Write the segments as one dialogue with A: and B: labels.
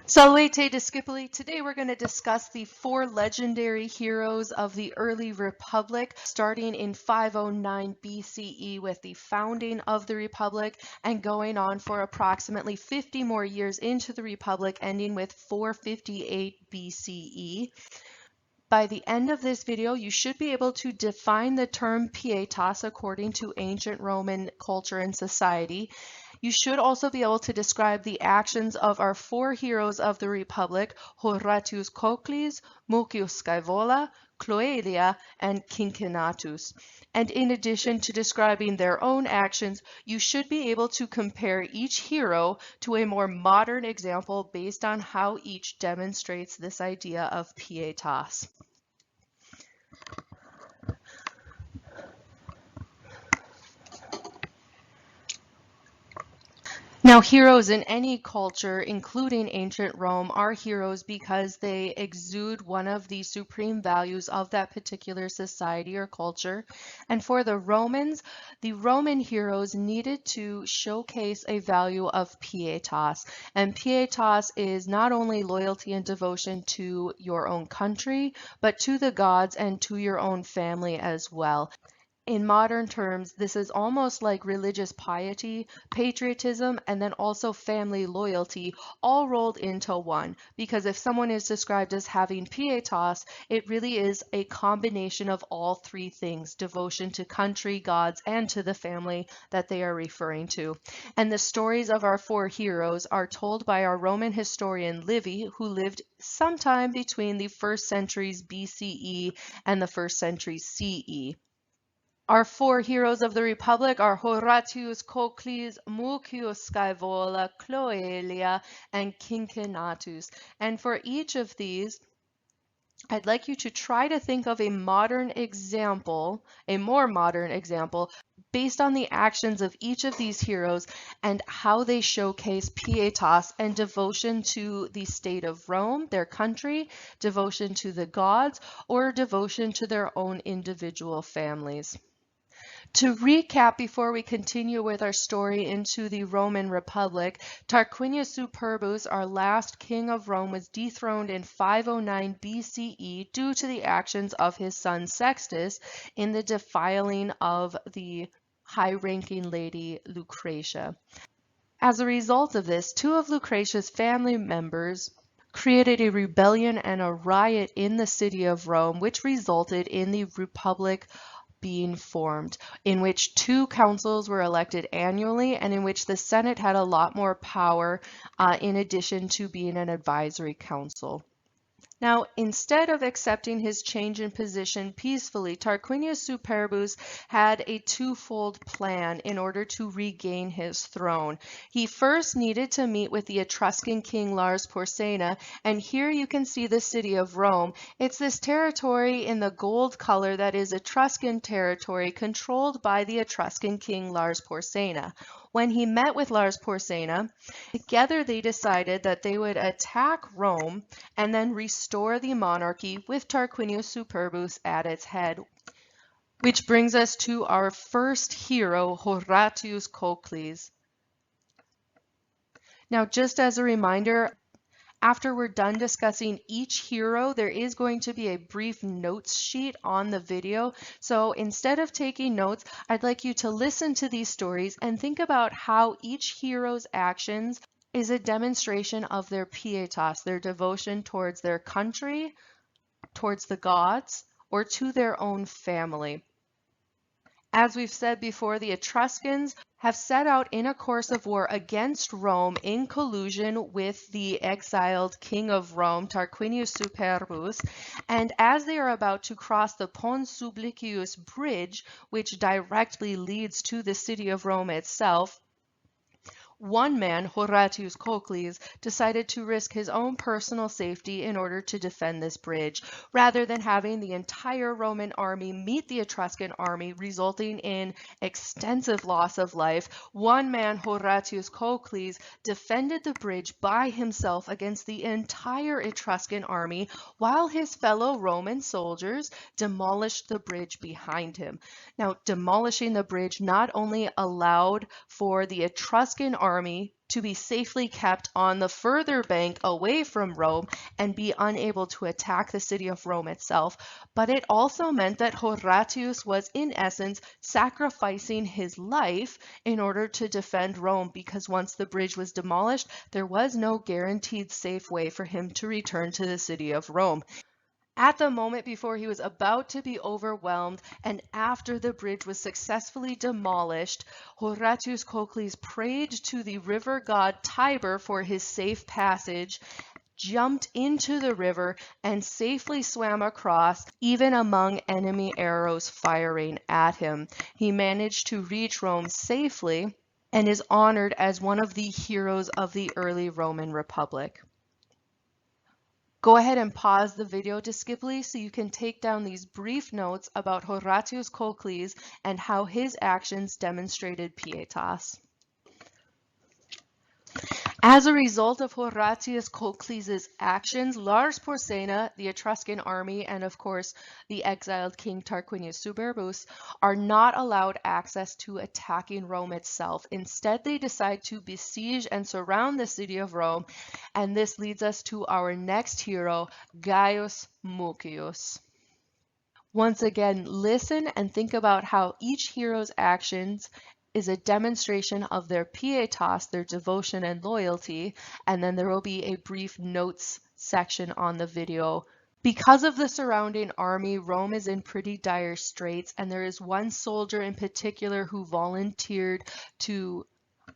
A: Salvete discipuli. Today we're going to discuss the four legendary heroes of the early Republic, starting in 509 BCE with the founding of the Republic and going on for approximately 50 more years into the Republic, ending with 458 BCE. By the end of this video, you should be able to define the term pietas according to ancient Roman culture and society. You should also be able to describe the actions of our four heroes of the Republic, Horatius Cocles, Mucius Scaevola, Cloelia, and Cincinnatus. And in addition to describing their own actions, you should be able to compare each hero to a more modern example based on how each demonstrates this idea of pietas. Now, heroes in any culture, including ancient Rome, are heroes because they exude one of the supreme values of that particular society or culture. And for the Roman heroes needed to showcase a value of pietas. And pietas is not only loyalty and devotion to your own country, but to the gods and to your own family as well. In modern terms, this is almost like religious piety, patriotism, and then also family loyalty all rolled into one. Because if someone is described as having pietas, it really is a combination of all three things: devotion to country, gods, and to the family that they are referring to. And the stories of our four heroes are told by our Roman historian Livy, who lived sometime between the 1st centuries BCE and the 1st century CE. Our four heroes of the Republic are Horatius Cocles, Mucius Scaevola, Cloelia, and Cincinnatus. And for each of these, I'd like you to try to think of a modern example, a more modern example, based on the actions of each of these heroes and how they showcase pietas and devotion to the state of Rome, their country, devotion to the gods, or devotion to their own individual families. To recap before we continue with our story into the Roman Republic, Tarquinius Superbus, our last king of Rome, was dethroned in 509 BCE due to the actions of his son Sextus in the defiling of the high-ranking lady Lucretia. As a result of this, two of Lucretia's family members created a rebellion and a riot in the city of Rome, which resulted in the Republic being formed, in which two councils were elected annually and in which the Senate had a lot more power in addition to being an advisory council. Now, instead of accepting his change in position peacefully, Tarquinius Superbus had a twofold plan in order to regain his throne. He first needed to meet with the Etruscan king Lars Porsena, and here you can see the city of Rome. It's this territory in the gold color that is Etruscan territory controlled by the Etruscan king Lars Porsena. When he met with Lars Porsena, together they decided that they would attack Rome and then restore the monarchy with Tarquinius Superbus at its head. Which brings us to our first hero, Horatius Cocles. Now, just as a reminder, after we're done discussing each hero, there is going to be a brief notes sheet on the video. So instead of taking notes, I'd like you to listen to these stories and think about how each hero's actions is a demonstration of their pietas, their devotion towards their country, towards the gods, or to their own family. As we've said before, the Etruscans have set out in a course of war against Rome in collusion with the exiled king of Rome, Tarquinius Superbus, and as they are about to cross the Pons Sublicius bridge, which directly leads to the city of Rome itself, one man, Horatius Cocles, decided to risk his own personal safety in order to defend this bridge, rather than having the entire Roman army meet the Etruscan army, resulting in extensive loss of life. One man, Horatius Cocles, defended the bridge by himself against the entire Etruscan army, while his fellow Roman soldiers demolished the bridge behind him. Now, demolishing the bridge not only allowed for the Etruscan army to be safely kept on the further bank away from Rome and be unable to attack the city of Rome itself, but it also meant that Horatius was in essence sacrificing his life in order to defend Rome, because once the bridge was demolished, there was no guaranteed safe way for him to return to the city of Rome. At the moment before he was about to be overwhelmed, and after the bridge was successfully demolished, Horatius Cocles prayed to the river god Tiber for his safe passage, jumped into the river, and safely swam across, even among enemy arrows firing at him. He managed to reach Rome safely and is honored as one of the heroes of the early Roman Republic. Go ahead and pause the video to Skiply so you can take down these brief notes about Horatius Cocles and how his actions demonstrated pietas. As a result of Horatius Cocles' actions, Lars Porsena, the Etruscan army, and of course the exiled king Tarquinius Superbus are not allowed access to attacking Rome itself. Instead, they decide to besiege and surround the city of Rome, and this leads us to our next hero, Gaius Mucius. Once again, listen and think about how each hero's actions is a demonstration of their pietas, their devotion and loyalty, and then there will be a brief notes section on the video. Because of the surrounding army, Rome is in pretty dire straits, and there is one soldier in particular who volunteered to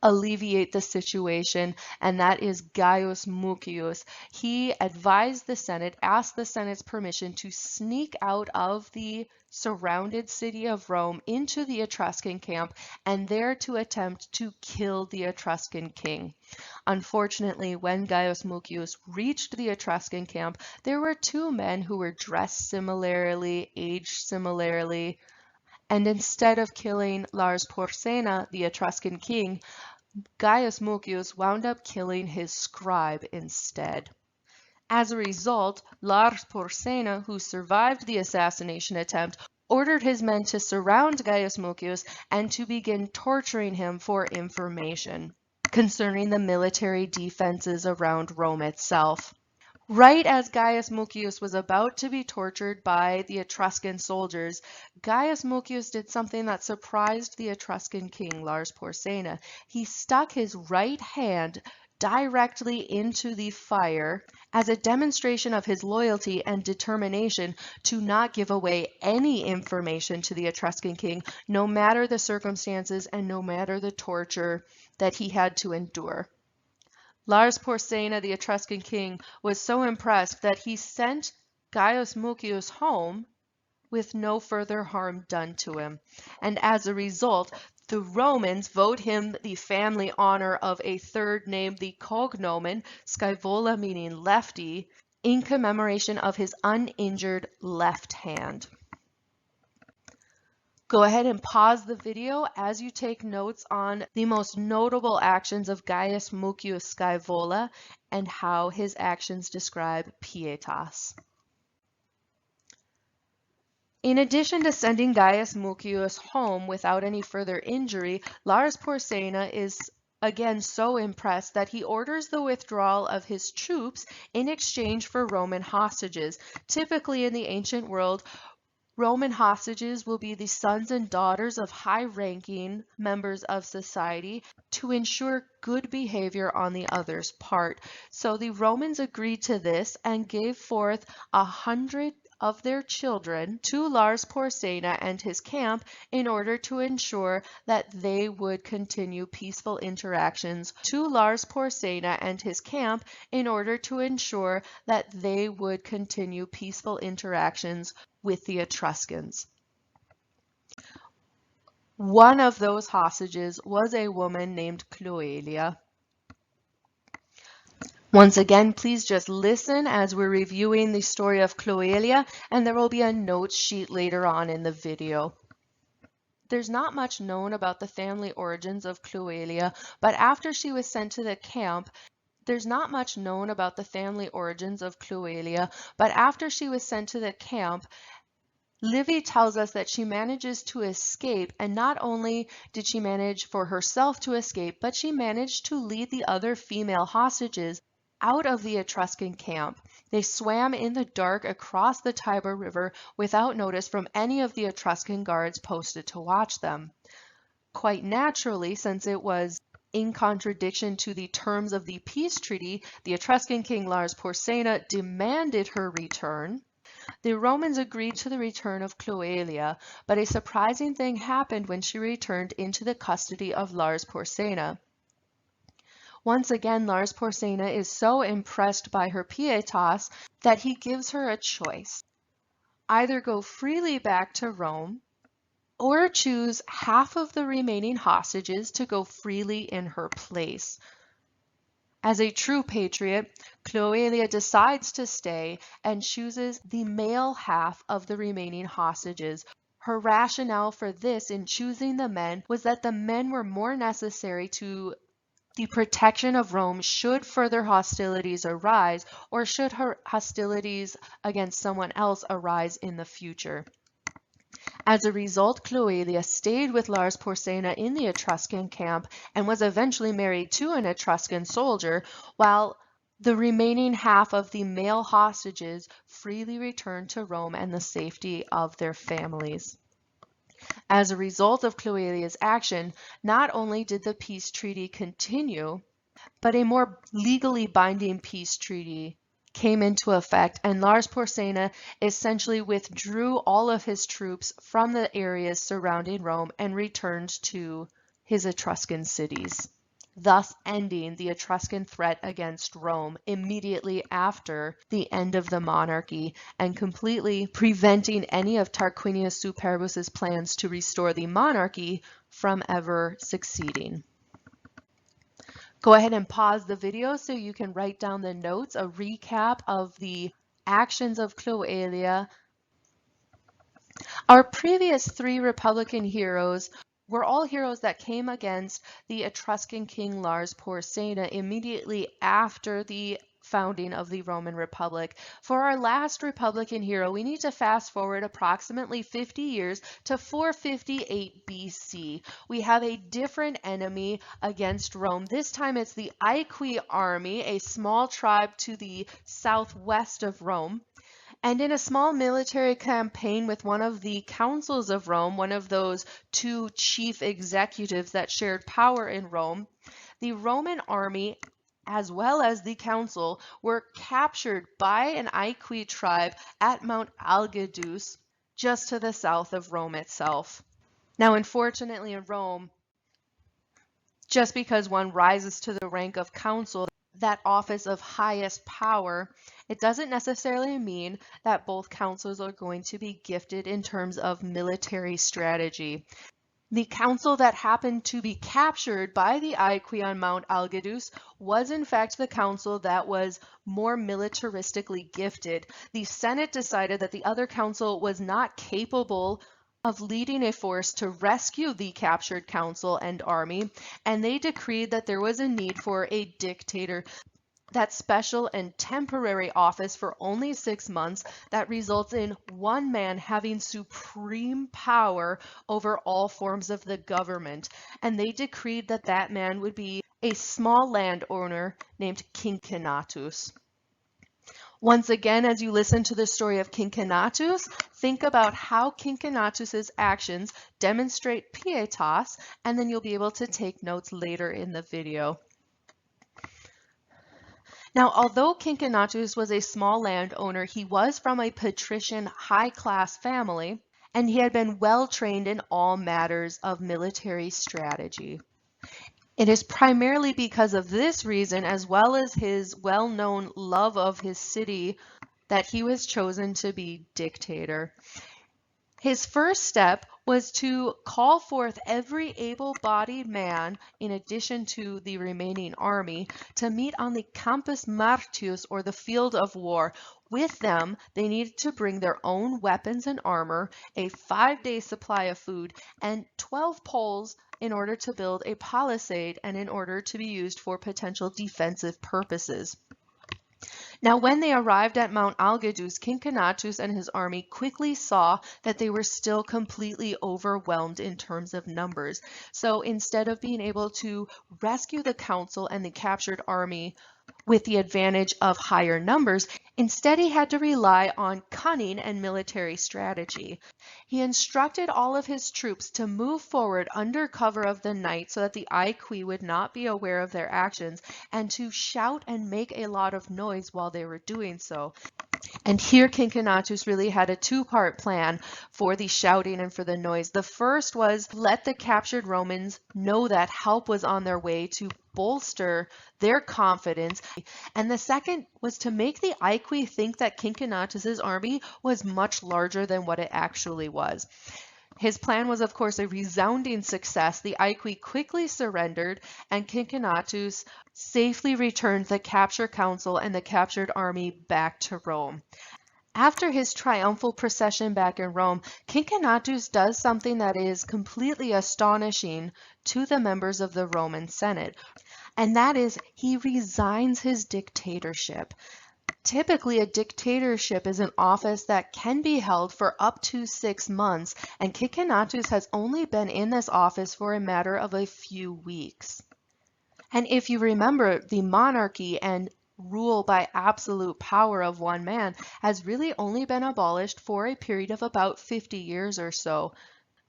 A: alleviate the situation, and that is Gaius Mucius. He advised the Senate, asked the Senate's permission to sneak out of the surrounded city of Rome into the Etruscan camp and there to attempt to kill the Etruscan king. Unfortunately, when Gaius Mucius reached the Etruscan camp, there were two men who were dressed similarly, aged similarly, and instead of killing Lars Porsena, the Etruscan king, Gaius Mucius wound up killing his scribe instead. As a result, Lars Porsena, who survived the assassination attempt, ordered his men to surround Gaius Mucius and to begin torturing him for information concerning the military defenses around Rome itself. Right as Gaius Mucius was about to be tortured by the Etruscan soldiers, Gaius Mucius did something that surprised the Etruscan king, Lars Porsena. He stuck his right hand directly into the fire as a demonstration of his loyalty and determination to not give away any information to the Etruscan king, no matter the circumstances and no matter the torture that he had to endure. Lars Porsena, the Etruscan king, was so impressed that he sent Gaius Mucius home with no further harm done to him. And as a result, the Romans vote him the family honor of a third name, the cognomen, Scaevola meaning lefty, in commemoration of his uninjured left hand. Go ahead and pause the video as you take notes on the most notable actions of Gaius Mucius Scaevola and how his actions describe pietas. In addition to sending Gaius Mucius home without any further injury, Lars Porsena is again so impressed that he orders the withdrawal of his troops in exchange for Roman hostages. Typically in the ancient world, Roman hostages will be the sons and daughters of high-ranking members of society to ensure good behavior on the other's part. So the Romans agreed to this and gave forth 100 of their children to Lars Porsena and his camp in order to ensure that they would continue peaceful interactions to Lars Porsena and his camp in order to ensure that they would continue peaceful interactions with the Etruscans. One of those hostages was a woman named Cloelia. Once again, please just listen as we're reviewing the story of Cloelia, and there will be a notes sheet later on in the video. There's not much known about the family origins of Cloelia, but after she was sent to the camp, Livy tells us that she manages to escape, and not only did she manage for herself to escape, but she managed to lead the other female hostages out of the Etruscan camp. They swam in the dark across the Tiber River without notice from any of the Etruscan guards posted to watch them. Quite naturally, since it was in contradiction to the terms of the peace treaty, the Etruscan king Lars Porsena demanded her return. The Romans agreed to the return of Cloelia, but a surprising thing happened when she returned into the custody of Lars Porsena. Once again, Lars Porsena is so impressed by her pietas that he gives her a choice. Either go freely back to Rome, or choose half of the remaining hostages to go freely in her place. As a true patriot, Cloelia decides to stay and chooses the male half of the remaining hostages. Her rationale for this in choosing the men was that the men were more necessary to the protection of Rome should further hostilities arise, or should her hostilities against someone else arise in the future. As a result, Cloelia stayed with Lars Porsena in the Etruscan camp and was eventually married to an Etruscan soldier, while the remaining half of the male hostages freely returned to Rome and the safety of their families. As a result of Cloelia's action, not only did the peace treaty continue, but a more legally binding peace treaty came into effect, and Lars Porsena essentially withdrew all of his troops from the areas surrounding Rome and returned to his Etruscan cities, thus ending the Etruscan threat against Rome immediately after the end of the monarchy and completely preventing any of Tarquinius Superbus's plans to restore the monarchy from ever succeeding. Go ahead and pause the video so you can write down the notes, a recap of the actions of Cloelia. Our previous three Republican heroes were all heroes that came against the Etruscan king Lars Porsena immediately after the founding of the Roman Republic. For our last Republican hero, we need to fast forward approximately 50 years to 458 BC. We have a different enemy against Rome. This time it's the Aequi army, a small tribe to the southwest of Rome. And in a small military campaign with one of the councils of Rome, one of those two chief executives that shared power in Rome, the Roman army as well as the council were captured by an Aequi tribe at Mount Algidus, just to the south of Rome itself. Now, unfortunately in Rome, just because one rises to the rank of consul, that office of highest power, it doesn't necessarily mean that both consuls are going to be gifted in terms of military strategy. The council that happened to be captured by the Aequi on Mount Algidus was in fact the council that was more militaristically gifted. The Senate decided that the other council was not capable of leading a force to rescue the captured council and army, and they decreed that there was a need for a dictator. That special and temporary office for only 6 months that results in one man having supreme power over all forms of the government. And they decreed that that man would be a small landowner named Cincinnatus. Once again, as you listen to the story of Cincinnatus, think about how Cincinnatus's actions demonstrate pietas, and then you'll be able to take notes later in the video. Now, although Cincinnatus was a small landowner, he was from a patrician high-class family, and he had been well trained in all matters of military strategy. It is primarily because of this reason, as well as his well-known love of his city, that he was chosen to be dictator. His first step was to call forth every able-bodied man, in addition to the remaining army, to meet on the Campus Martius, or the field of war. With them, they needed to bring their own weapons and armor, a 5-day supply of food, and 12 poles in order to build a palisade and in order to be used for potential defensive purposes. Now, when they arrived at Mount Algidus, Cincinnatus and his army quickly saw that they were still completely overwhelmed in terms of numbers. So instead of being able to rescue the council and the captured army with the advantage of higher numbers, instead he had to rely on cunning and military strategy. He instructed all of his troops to move forward under cover of the night so that the Aequi would not be aware of their actions, and to shout and make a lot of noise while they were doing so. And here Cincinnatus really had a two-part plan for the shouting and for the noise. The first was let the captured Romans know that help was on their way to bolster their confidence. And the second was to make the Aequi think that Cincinnatus's army was much larger than what it actually was. His plan was, of course, a resounding success. The Aequi quickly surrendered, and Cincinnatus safely returned the captured council and the captured army back to Rome. After his triumphal procession back in Rome, Cincinnatus does something that is completely astonishing to the members of the Roman Senate, and that is he resigns his dictatorship. Typically, a dictatorship is an office that can be held for up to 6 months, and Cincinnatus has only been in this office for a matter of a few weeks. And if you remember, the monarchy and rule by absolute power of one man has really only been abolished for a period of about 50 years or so.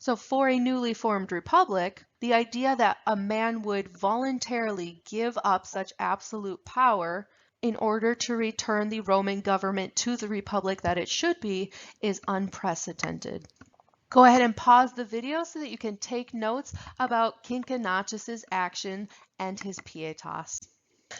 A: So for a newly formed republic, the idea that a man would voluntarily give up such absolute power in order to return the Roman government to the republic that it should be is unprecedented. Go ahead and pause the video so that you can take notes about Cincinnatus's action and his pietas.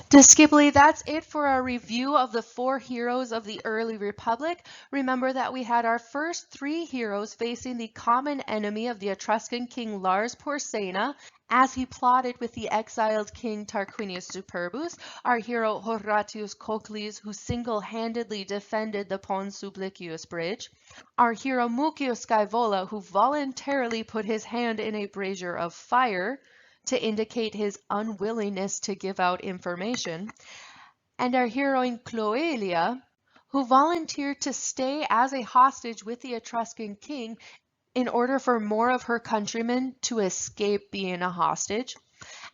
A: Discipuli, that's it for our review of the 4 heroes of the early republic. Remember that we had our first 3 heroes facing the common enemy of the Etruscan king Lars Porsena as he plotted with the exiled king Tarquinius Superbus, our hero Horatius Cocles, who single-handedly defended the Pons Sublicius bridge, our hero Mucius Scaevola, who voluntarily put his hand in a brazier of fire to indicate his unwillingness to give out information, and our heroine Cloelia, who volunteered to stay as a hostage with the Etruscan king in order for more of her countrymen to escape being a hostage.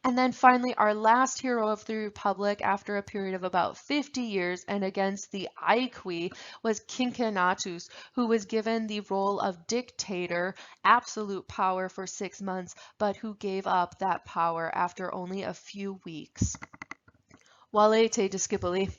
A: And then finally, our last hero of the Republic after a period of about 50 years and against the Aequi was Cincinnatus, who was given the role of dictator, absolute power for 6 months, but who gave up that power after only a few weeks. Valete, discipuli.